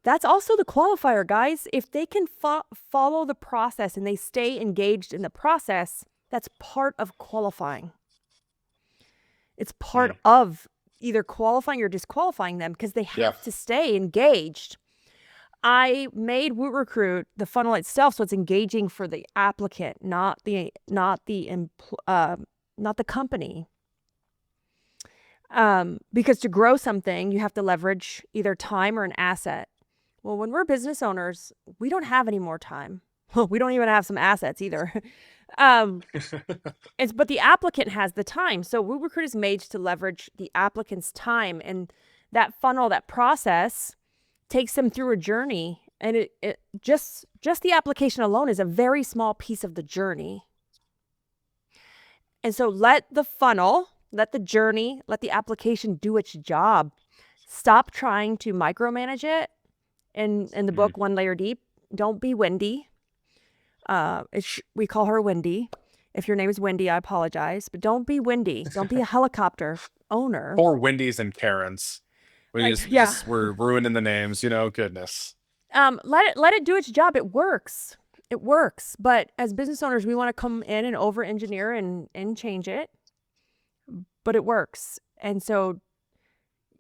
That's also the qualifier, guys. If they can follow the process and they stay engaged in the process, that's part of qualifying. It's part of either qualifying or disqualifying them, because they have to stay engaged. I made Woot Recruit, the funnel itself, so it's engaging for the applicant, not the company. Because to grow something, you have to leverage either time or an asset. Well, when we're business owners, we don't have any more time. We don't even have some assets either. But the applicant has the time. So Woot Recruit is made to leverage the applicant's time, and that funnel, that process, takes them through a journey. And it just the application alone is a very small piece of the journey. And so let the funnel, let the journey, let the application do its job. Stop trying to micromanage it. In the book, One Layer Deep, don't be Wendy. We call her Wendy. If your name is Wendy, I apologize. But don't be Wendy. Don't be a helicopter owner. Or Wendy's and Karen's. We're ruining the names, goodness. Let it do its job. It works. It works. But as business owners, we want to come in and over-engineer and change it. But it works. And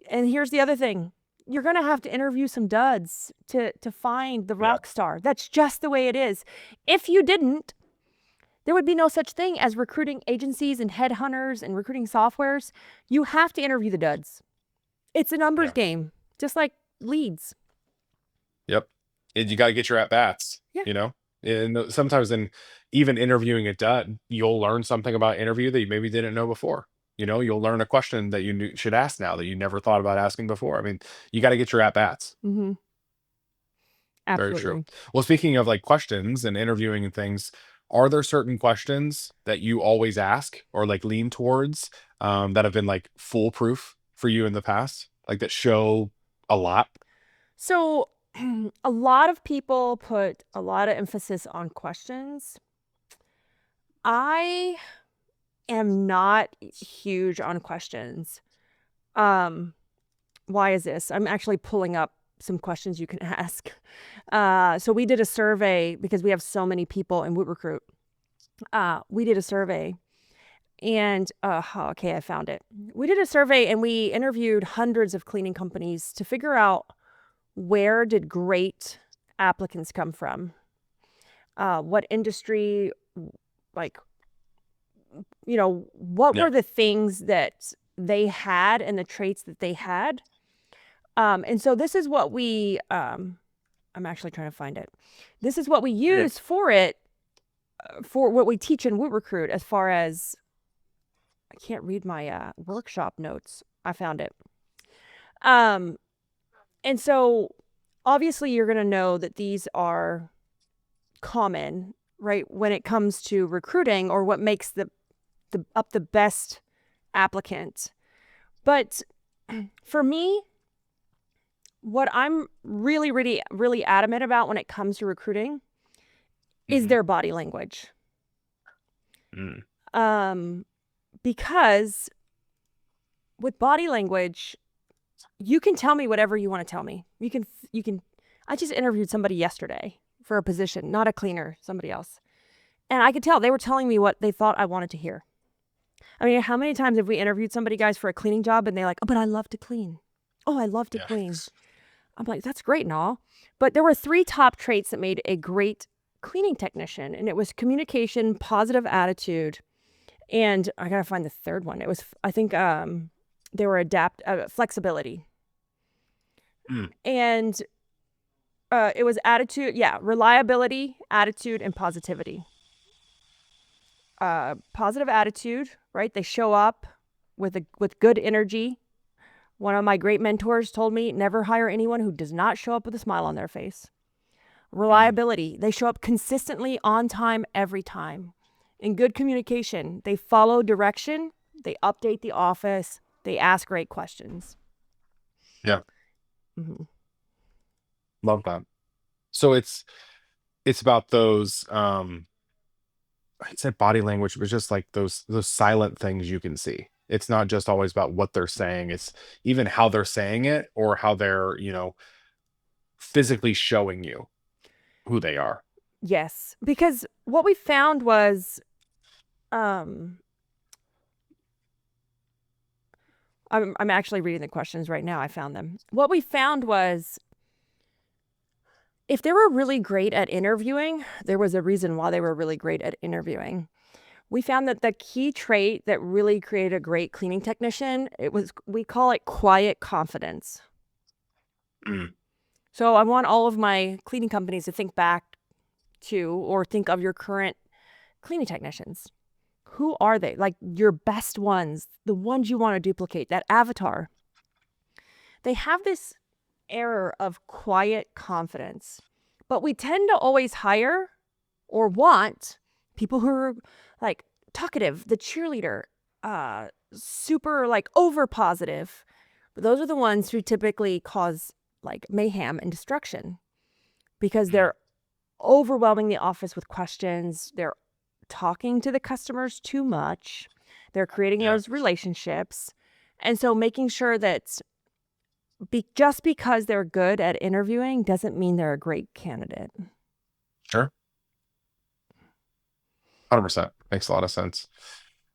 here's the other thing. You're going to have to interview some duds to find the rock star. That's just the way it is. If you didn't, there would be no such thing as recruiting agencies and headhunters and recruiting softwares. You have to interview the duds. It's a numbers game, just like leads. Yep. And you got to get your at-bats, And sometimes even interviewing a dud, you'll learn something about interview that you maybe didn't know before. You'll learn a question that you should ask now that you never thought about asking before. I mean, you got to get your at-bats. Mm-hmm. Absolutely. Very true. Well, speaking of like questions and interviewing and things, are there certain questions that you always ask or like lean towards that have been like foolproof for you in the past, like that show a lot? So a lot of people put a lot of emphasis on questions. I am not huge on questions. Why is this? I'm actually pulling up some questions you can ask. So we did a survey because we have so many people in Woot Recruit. We did a survey and, okay, I found it. We did a survey and we interviewed hundreds of cleaning companies to figure out where did great applicants come from? What industry, like, what were the things that they had and the traits that they had? And so this is what we, I'm actually trying to find it. This is what we use for it, for what we teach in Woot Recruit as far as, I can't read my workshop notes. I found it. And so obviously you're going to know that these are common, right, when it comes to recruiting or what makes the best applicant. But for me, what I'm really, really, really adamant about when it comes to recruiting is their body language. Because with body language, you can tell me whatever you want to tell me. You can. I just interviewed somebody yesterday for a position, not a cleaner, somebody else. And I could tell they were telling me what they thought I wanted to hear. I mean, how many times have we interviewed somebody, guys, for a cleaning job and they're like, oh, but I love to clean. Oh, I love to clean. I'm like, that's great and all. But there were 3 top traits that made a great cleaning technician. And it was communication, positive attitude. And I got to find the third one. It was, I think, they were flexibility. And it was attitude. Yeah. Reliability, attitude, and positivity. Positive attitude, right? They show up with good energy. One of my great mentors told me, never hire anyone who does not show up with a smile on their face. Reliability. They show up consistently on time every time. In good communication, they follow direction. They update the office. They ask great questions. Yeah. Love that. So it's about those, I said body language, but just like those silent things you can see. It's not just always about what they're saying. It's even how they're saying it or how they're, physically showing you who they are. Yes, because what we found was, I'm actually reading the questions right now. I found them. What we found was, if they were really great at interviewing, there was a reason why they were really great at interviewing. We found that the key trait that really created a great cleaning technician, we call it quiet confidence. So I want all of my cleaning companies to think back to or think of your current cleaning technicians. Who are they? Like your best ones, the ones you want to duplicate, that avatar. They have this air of quiet confidence, but we tend to always hire or want people who are like talkative, the cheerleader, super like over positive. But those are the ones who typically cause like mayhem and destruction because they're overwhelming the office with questions. They're talking to the customers too much. They're creating those relationships. And so making sure that just because they're good at interviewing doesn't mean they're a great candidate. Sure. 100%. Makes a lot of sense.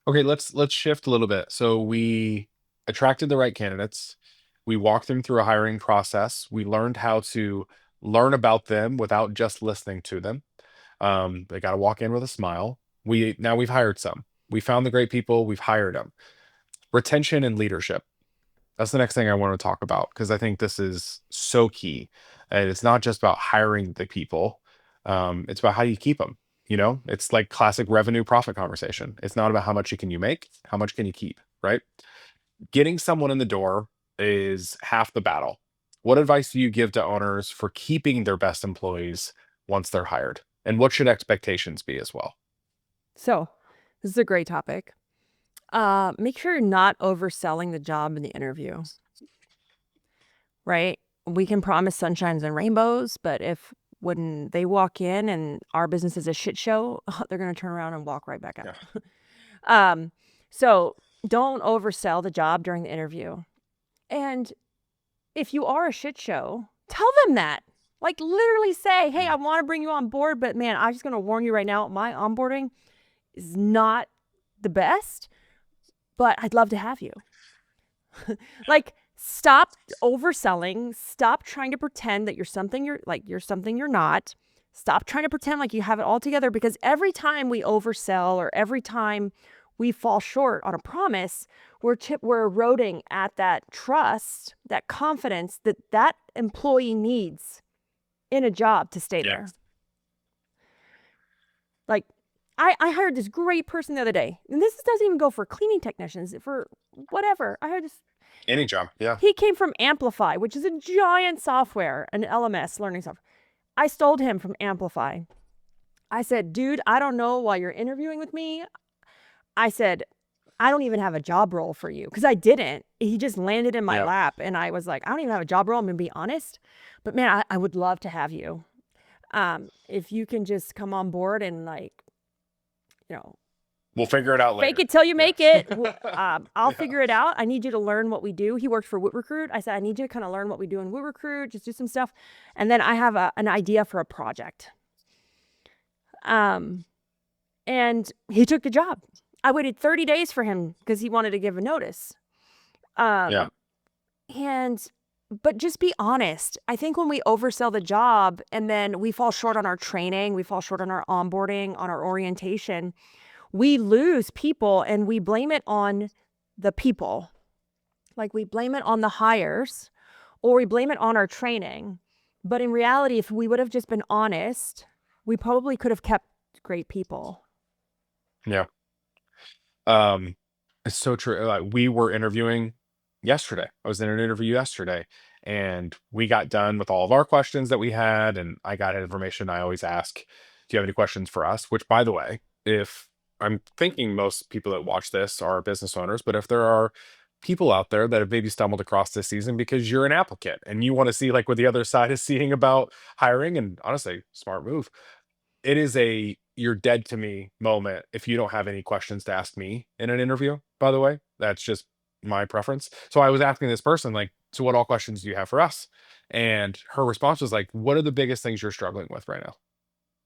Okay, let's shift a little bit. So we attracted the right candidates. We walked them through a hiring process. We learned how to learn about them without just listening to them. They got to walk in with a smile. Now we've hired some. We found the great people. We've hired them. Retention and leadership. That's the next thing I want to talk about because I think this is so key. And it's not just about hiring the people. It's about how you keep them. It's like classic revenue profit conversation. It's not about how much can you make, how much can you keep, right? Getting someone in the door is half the battle. What advice do you give to owners for keeping their best employees once they're hired? And what should expectations be as well? So this is a great topic. Make sure you're not overselling the job in the interview, right? We can promise sunshines and rainbows, but when they walk in and our business is a shit show, they're going to turn around and walk right back out. Yeah. So don't oversell the job during the interview. And if you are a shit show, tell them that. Like literally say, hey, I want to bring you on board, but man, I'm just going to warn you right now, my onboarding is not the best, but I'd love to have you. Like, stop overselling. Stop trying to pretend that you're something you're not. Stop trying to pretend like you have it all together, because every time we oversell or every time we fall short on a promise, we're eroding at that trust, that confidence that employee needs in a job to stay there. Like, I hired this great person the other day, and this doesn't even go for cleaning technicians, for whatever. I hired this. Any job, yeah. He came from Amplify, which is a giant software, an LMS learning software. I stole him from Amplify. I said, dude, I don't know why you're interviewing with me. I said, I don't even have a job role for you, because I didn't. He just landed in my Yeah. lap, and I was like, I don't even have a job role. I'm going to be honest. But man, I would love to have you. If you can just come on board and like, you know, We'll figure it out fake later. it till you Yeah. make it. I'll Yeah. figure it out. I need you to learn what we do. He worked for Woot Recruit. I said, I need you to kind of learn what we do in Woot Recruit, just do some stuff. And then I have an idea for a project. Um, and he took the job. I waited 30 days for him because he wanted to give a notice. Yeah. And but just be honest. I think when we oversell the job and then we fall short on our training, we fall short on our onboarding, on our orientation, we lose people and we blame it on the people. Like we blame it on the hires or we blame it on our training. But in reality, if we would have just been honest, we probably could have kept great people. Yeah. Um, it's so true. Like we were interviewing yesterday. I was in an interview yesterday, and we got done with all of our questions that we had, and I got information I always ask. Do you have any questions for us? Which, by the way, if I'm thinking most people that watch this are business owners, but if there are people out there that have maybe stumbled across this season because you're an applicant and you want to see like what the other side is seeing about hiring, and honestly, smart move, it is a you're dead to me moment if you don't have any questions to ask me in an interview, by the way. That's just my preference. So I was asking this person, like, so what all questions do you have for us? And her response was like, what are the biggest things you're struggling with right now?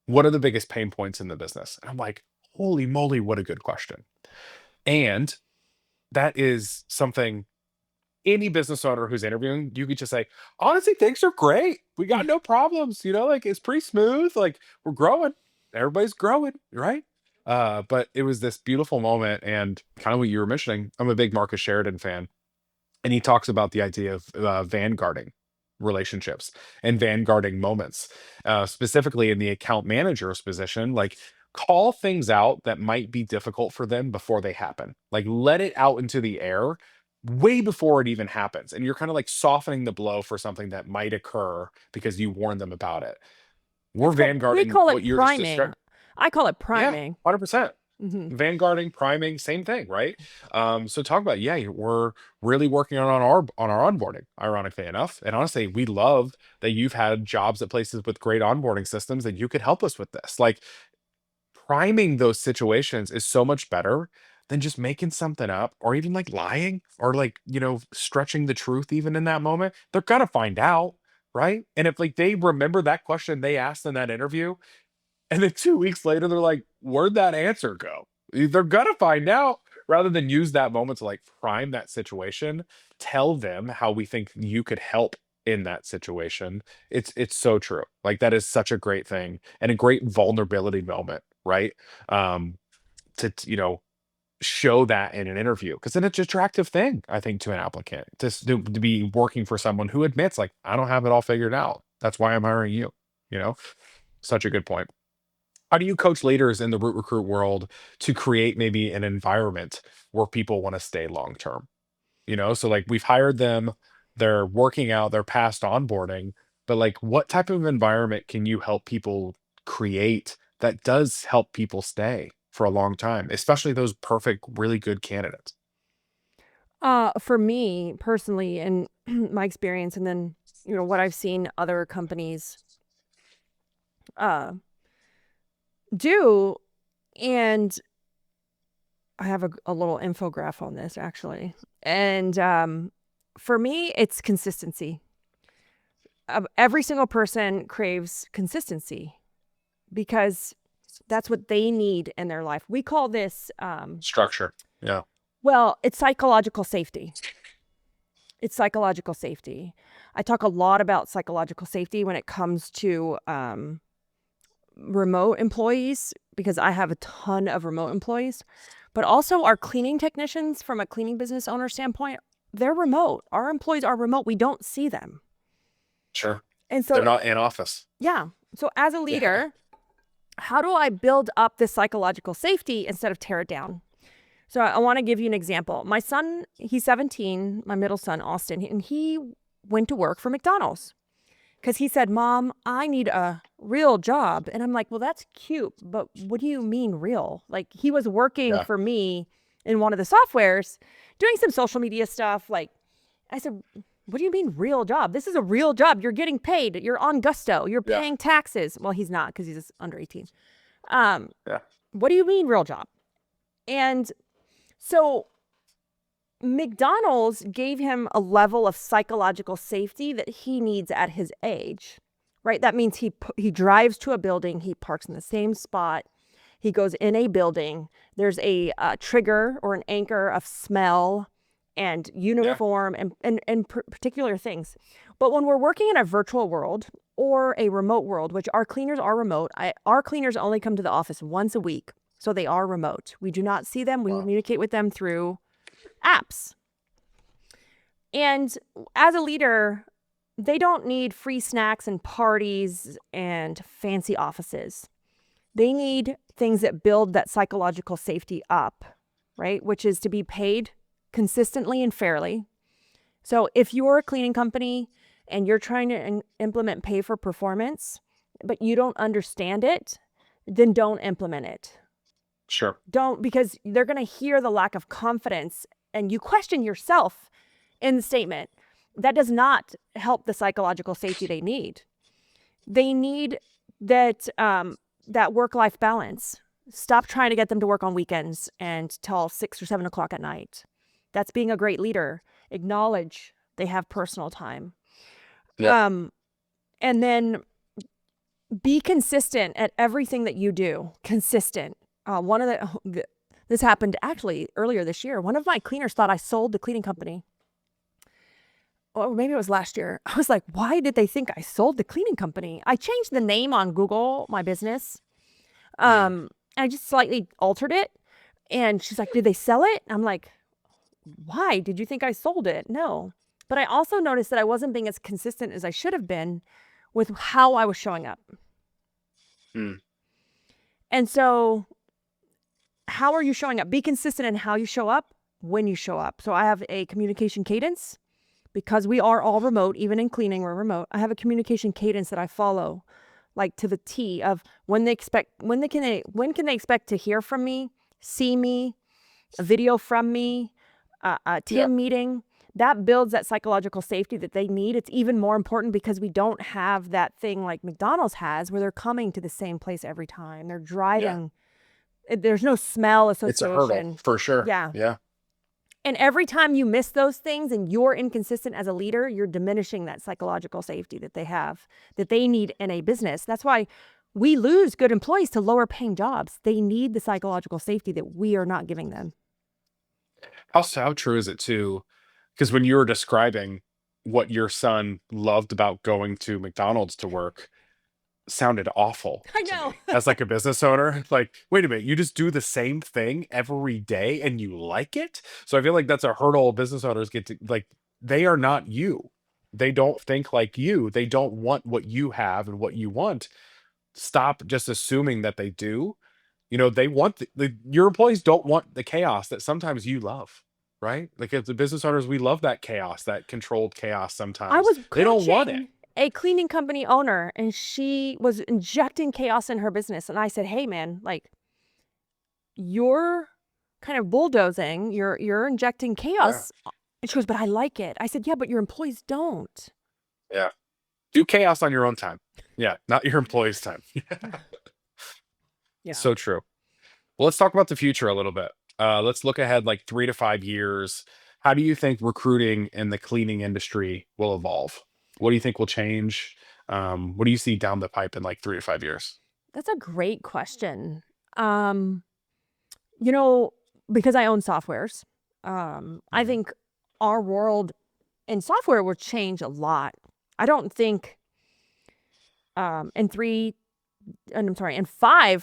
What are the biggest pain points in the business? And I'm like, holy moly, what a good question. And that is something any business owner who's interviewing, you could just say, honestly, things are great. We got no problems. Like it's pretty smooth. Like we're growing. Everybody's growing, right? But it was this beautiful moment, and kind of what you were mentioning. I'm a big Marcus Sheridan fan, and he talks about the idea of vanguarding relationships and vanguarding moments, specifically in the account manager's position. Like, call things out that might be difficult for them before they happen. Like, let it out into the air way before it even happens. And you're kind of like softening the blow for something that might occur because you warned them about it. We're We vanguarding call what it you're just priming. describing. I call it Yeah, priming. 100%. Mm-hmm. Vanguarding, priming, same thing, right? So talk about, yeah, we're really working on our onboarding, ironically enough. And honestly, we love that you've had jobs at places with great onboarding systems that you could help us with this. Like, priming those situations is so much better than just making something up or even like lying or like, stretching the truth even in that moment. They're gonna find out, right? And if like they remember that question they asked in that interview, and then 2 weeks later, they're like, "Where'd that answer go?" They're gonna find out rather than use that moment to, like, prime that situation, tell them how we think you could help in that situation. It's so true. Like, that is such a great thing and a great vulnerability moment, right? Um, to show that in an interview, because then it's an attractive thing, I think, to an applicant to be working for someone who admits, like, "I don't have it all figured out. That's why I'm hiring you." You know? Such a good point. How do you coach leaders in the root recruit world to create maybe an environment where people want to stay long term? So like we've hired them, they're working out, they're past onboarding, but like what type of environment can you help people create that does help people stay for a long time, especially those perfect, really good candidates? For me personally, and my experience, and then what I've seen other companies uh, do, and I have a little infograph on this actually. And for me, it's consistency. Every single person craves consistency because that's what they need in their life. We call this, Structure. Yeah. well, it's psychological safety. It's psychological safety. I talk a lot about psychological safety when it comes to remote employees, because I have a ton of remote employees, but also our cleaning technicians from a cleaning business owner standpoint, they're remote. Our employees are remote. We don't see them. Sure. And They're so, not in office. yeah. So as a Yeah. leader, how do I build up this psychological safety instead of tear it down? So I want to give you an example. My son, he's 17, my middle son, Austin, and he went to work for McDonald's. Because he said, Mom, I need a real job. And I'm like, well, that's cute, but what do you mean real? Like, he was working Yeah. for me in one of the softwares, doing some social media stuff. Like, I said, what do you mean real job? This is a real job. You're getting paid. You're on Gusto. You're Yeah. paying taxes. Well, he's not because he's under 18. Um, Yeah. what do you mean real job? And so McDonald's gave him a level of psychological safety that he needs at his age, right? That means he drives to a building, he parks in the same spot, he goes in a building. There's a trigger or an anchor of smell and Yeah. uniform and particular things. But when we're working in a virtual world or a remote world, which our cleaners are remote, our cleaners only come to the office once a week. So they are remote. We do not see them. We Wow. communicate with them through apps. And as a leader, they don't need free snacks and parties and fancy offices. They need things that build that psychological safety up, right? Which is to be paid consistently and fairly. So if you're a cleaning company and you're trying to implement pay for performance, but you don't understand it, then don't implement it. Sure. Don't, because they're going to hear the lack of confidence and you question yourself in the statement. That does not help the psychological safety they need. They need that that work-life balance. Stop trying to get them to work on weekends and till 6 or 7 o'clock at night. That's being a great leader. Acknowledge they have personal time. Yeah. And then be consistent at everything that you do. Consistent. This happened actually earlier this year. One of my cleaners thought I sold the cleaning company. Or maybe it was last year. I was like, why did they think I sold the cleaning company? I changed the name on Google, my business. I just slightly altered it. And she's like, did they sell it? I'm like, why? Did you think I sold it? No. But I also noticed that I wasn't being as consistent as I should have been with how I was showing up. And so how are you showing up? Be consistent in how you show up when you show up. So I have a communication cadence. Because we are all remote, even in cleaning, we're remote. I have a communication cadence that I follow, like to the T of when can they expect to hear from me, see me, a video from me, a team meeting. That builds that psychological safety that they need. It's even more important because we don't have that thing like McDonald's has where they're coming to the same place every time. They're driving. Yeah. There's no smell association. It's a hurdle for sure. Yeah. Yeah. And every time you miss those things and you're inconsistent as a leader, you're diminishing that psychological safety that they have, that they need in a business. That's why we lose good employees to lower paying jobs. They need the psychological safety that we are not giving them. How true is it too? Because when you were describing what your son loved about going to McDonald's to work, sounded awful. I know. As like a business owner, like, wait a minute, you just do the same thing every day and you like it? So I feel like that's a hurdle business owners get to, like, they are not you. They don't think like you. They don't want what you have and what you want. Stop just assuming that they do. They want your employees don't want the chaos that sometimes you love, right? Like as the business owners, we love that chaos, that controlled chaos sometimes. I was They don't want it. A cleaning company owner, and she was injecting chaos in her business. And I said, hey, man, like, you're kind of bulldozing, you're injecting chaos. Yeah. And she goes, but I like it. I said, yeah, but your employees don't. Yeah. Do chaos on your own time. Yeah, not your employees' time. Yeah. So true. Well, let's talk about the future a little bit. Let's look ahead like 3 to 5 years. How do you think recruiting in the cleaning industry will evolve? What do you think will change? What do you see down the pipe in like 3 to 5 years? That's a great question. Because I own softwares, I think our world in software will change a lot. I don't think in 5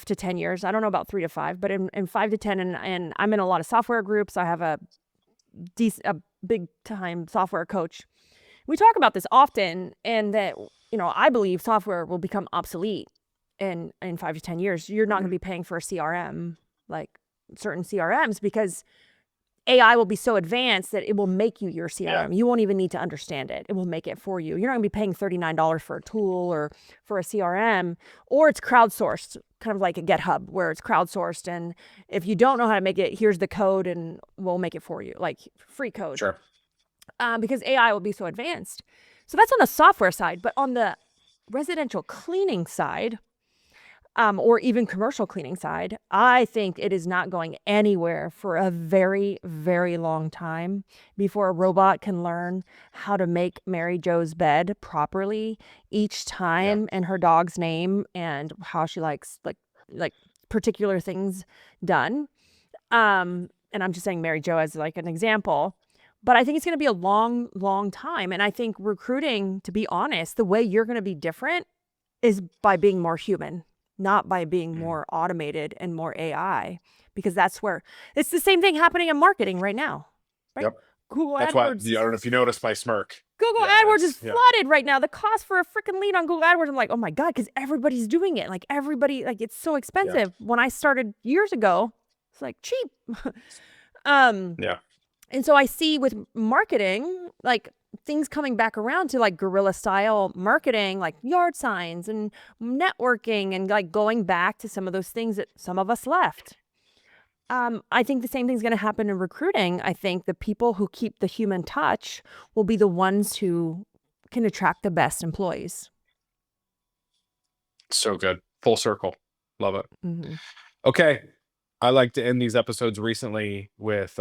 to 10 years, I don't know about 3 to 5, but in 5 to 10, and I'm in a lot of software groups. I have a big time software coach. We talk about this often, and that, I believe software will become obsolete in 5 to 10 years. You're not going to be paying for a CRM, like certain CRMs, because AI will be so advanced that it will make you your CRM. Yeah. You won't even need to understand it. It will make it for you. You're not going to be paying $39 for a tool or for a CRM, or it's crowdsourced, kind of like a GitHub where it's crowdsourced. And if you don't know how to make it, here's the code and we'll make it for you, like free code. Sure. Because AI will be so advanced. So that's on the software side. But on the residential cleaning side, or even commercial cleaning side, I think it is not going anywhere for a very, very long time before a robot can learn how to make Mary Jo's bed properly each time, and her dog's name and how she likes like particular things done. And I'm just saying Mary Jo as like an example. But I think it's going to be a long, long time. And I think recruiting, to be honest, the way you're going to be different is by being more human, not by being more automated and more AI, because that's where it's the same thing happening in marketing right now, right? Yep. Google That's AdWords. why I don't know if you noticed my smirk. Google Yeah, AdWords is yeah. flooded right now. The cost for a freaking lead on Google AdWords, I'm like, oh my God, because everybody's doing it. Like everybody, like it's so expensive. When I started years ago, it's like cheap. Yeah. And so I see with marketing, like things coming back around to like guerrilla style marketing, like yard signs and networking and like going back to some of those things that some of us left. I think the same thing's going to happen in recruiting. I think the people who keep the human touch will be the ones who can attract the best employees. So good. Full circle. Love it. Mm-hmm. Okay. I like to end these episodes recently with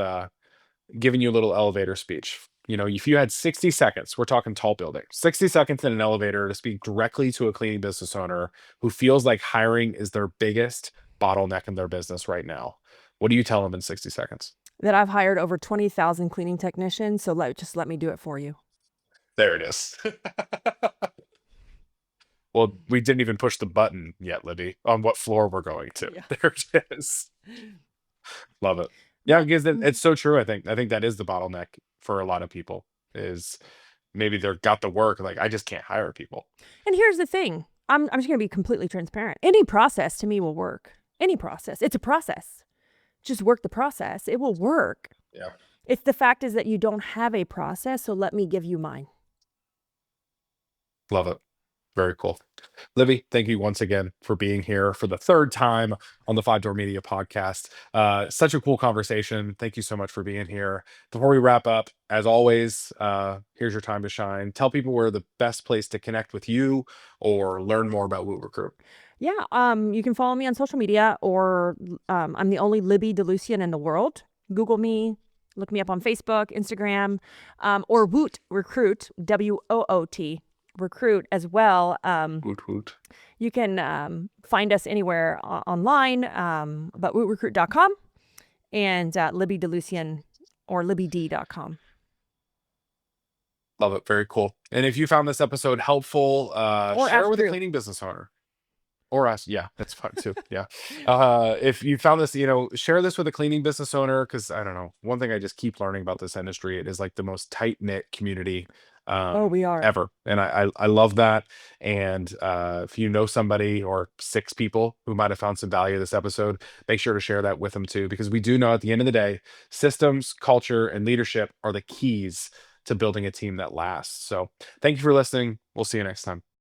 giving you a little elevator speech. You know, if you had 60 seconds, we're talking tall building, 60 seconds in an elevator to speak directly to a cleaning business owner who feels like hiring is their biggest bottleneck in their business right now, what do you tell them in 60 seconds? That I've hired over 20,000 cleaning technicians, so just let me do it for you. There it is. Well, we didn't even push the button yet, Libby, on what floor we're going to. Yeah. There it is. Love it. Yeah, because it's so true. I think that is the bottleneck for a lot of people is maybe they've got the work. Like, I just can't hire people. And here's the thing. I'm just going to be completely transparent. Any process to me will work. Any process. It's a process. Just work the process. It will work. Yeah. If the fact is that you don't have a process, so let me give you mine. Love it. Very cool. Libby, thank you once again for being here for the third time on the Five Door Media podcast. Such a cool conversation. Thank you so much for being here. Before we wrap up, as always, here's your time to shine. Tell people where the best place to connect with you or learn more about Woot Recruit. Yeah, you can follow me on social media, or I'm the only Libby Delucien in the world. Google me, look me up on Facebook, Instagram, or Woot Recruit, WOOT Recruit as well. Woot Woot. You can find us anywhere online, but wootrecruit.com and Libby Delucien or LibbyD.com. Love it. Very cool. And if you found this episode helpful, share it with Drew. a cleaning business owner. Or us. Yeah, that's fine too. Yeah. If you found this, share this with a cleaning business owner, because I don't know. One thing I just keep learning about this industry, it is like the most tight-knit community We are. ever. And I love that. And if you know somebody or 6 people who might have found some value in this episode, make sure to share that with them too, because we do know at the end of the day, systems, culture, and leadership are the keys to building a team that lasts. So thank you for listening. We'll see you next time.